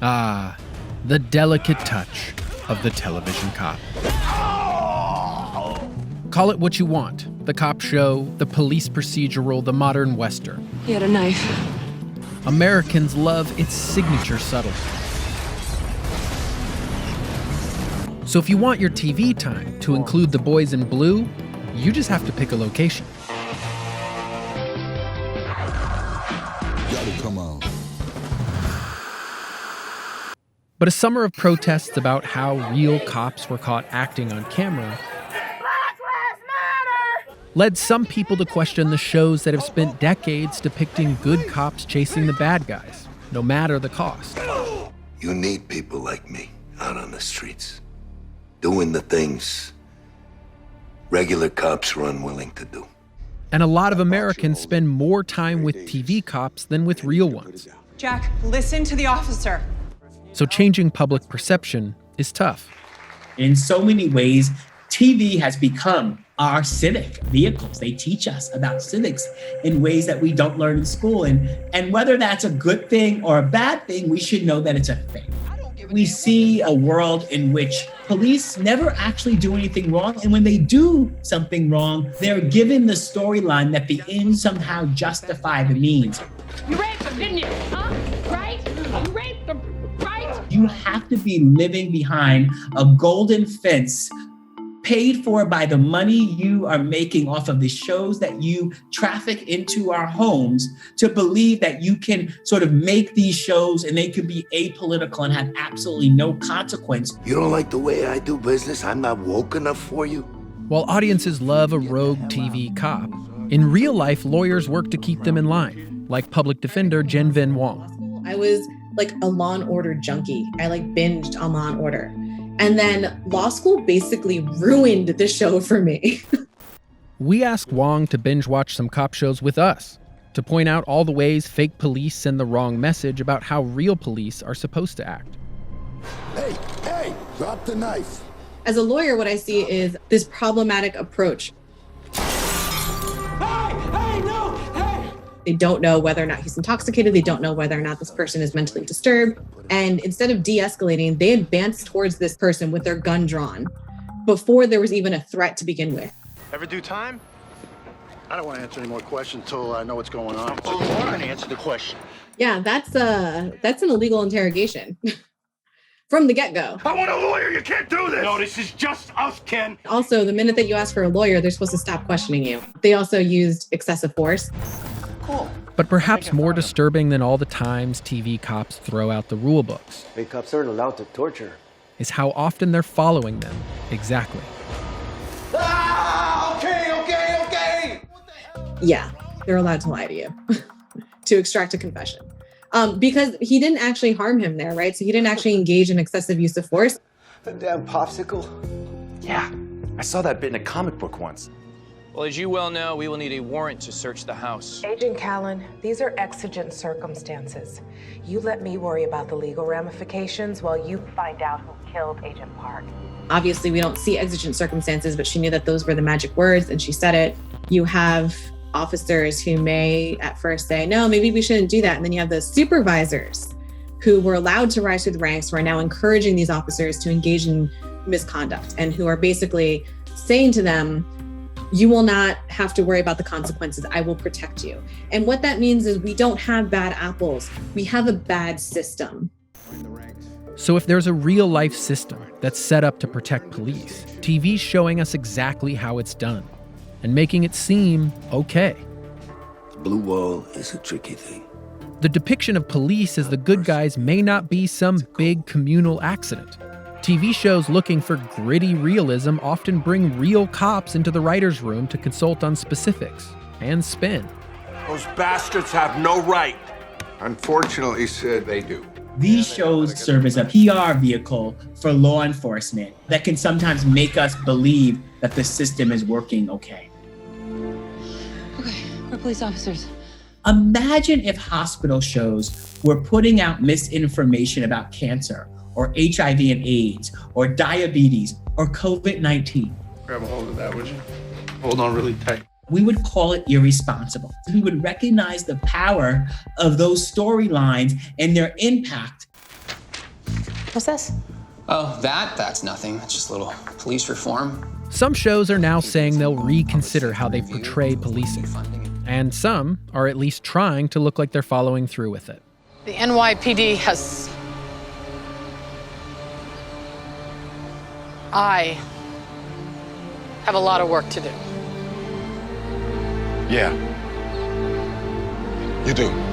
Ah, the delicate touch of the television cop. Call it what you want. The cop show, the police procedural, the modern western. He had a knife. Americans love its signature subtlety. So if you want your TV time to include The Boys in Blue, you just have to pick a location. Gotta come on. But a summer of protests about how real cops were caught acting on camera led some people to question the shows that have spent decades depicting good cops chasing the bad guys, no matter the cost. You need people like me out on the streets, doing the things regular cops are unwilling to do. And a lot of Americans spend more time with TV cops than with real ones. Jack, listen to the officer. So changing public perception is tough. In so many ways, TV has become our civic vehicles. They teach us about civics in ways that we don't learn in school. And whether that's a good thing or a bad thing, we should know that it's a thing. We see a world in which police never actually do anything wrong. And when they do something wrong, they're given the storyline that the ends somehow justify the means. You raped them, didn't you? Huh? Right? You raped them, right? You have to be living behind a golden fence paid for by the money you are making off of the shows that you traffic into our homes to believe that you can sort of make these shows and they could be apolitical and have absolutely no consequence. You don't like the way I do business? I'm not woke enough for you? While audiences love a rogue TV cop, in real life, lawyers work to keep them in line, like public defender Jen Vinh Wong. I was like a Law and Order junkie. I binged on Law and Order. And then law school basically ruined the show for me. We asked Wong to binge watch some cop shows with us, to point out all the ways fake police send the wrong message about how real police are supposed to act. Hey, drop the knife. As a lawyer, what I see is this problematic approach. They don't know whether or not he's intoxicated. They don't know whether or not this person is mentally disturbed. And instead of de-escalating, they advance towards this person with their gun drawn before there was even a threat to begin with. Ever do time? I don't want to answer any more questions until I know what's going on. Oh, you want to answer the question? Yeah, that's an illegal interrogation from the get-go. I want a lawyer. You can't do this. No, this is just us, Ken. Also, the minute that you ask for a lawyer, they're supposed to stop questioning you. They also used excessive force. Cool. But perhaps more disturbing than all the times TV cops throw out the rule books Fake cops aren't allowed to torture is how often they're following them exactly. Okay. Yeah, they're allowed to lie to you to extract a confession. Because he didn't actually harm him there, right? So he didn't actually engage in excessive use of force. The damn popsicle. Yeah, I saw that bit in a comic book once. Well, as you well know, we will need a warrant to search the house. Agent Callan, these are exigent circumstances. You let me worry about the legal ramifications while you find out who killed Agent Park. Obviously, we don't see exigent circumstances, but she knew that those were the magic words and she said it. You have officers who may at first say, no, maybe we shouldn't do that. And then you have the supervisors who were allowed to rise through the ranks, who are now encouraging these officers to engage in misconduct and who are basically saying to them, you will not have to worry about the consequences. I will protect you. And what that means is we don't have bad apples. We have a bad system. So if there's a real life system that's set up to protect police, TV's showing us exactly how it's done and making it seem okay. The blue wall is a tricky thing. The depiction of police as the good guys may not be some big communal accident. TV shows looking for gritty realism often bring real cops into the writer's room to consult on specifics and spin. Those bastards have no right. Unfortunately, Sid, they do. These shows serve as a PR vehicle for law enforcement that can sometimes make us believe that the system is working okay. Okay, we're police officers. Imagine if hospital shows were putting out misinformation about cancer or HIV and AIDS, or diabetes, or COVID-19. Grab a hold of that, would you? Hold on really tight. We would call it irresponsible. We would recognize the power of those storylines and their impact. What's this? Oh, that's nothing. It's just a little police reform. Some shows are now saying they'll reconsider how they portray policing. And some are at least trying to look like they're following through with it. The NYPD has... I have a lot of work to do. Yeah. You do.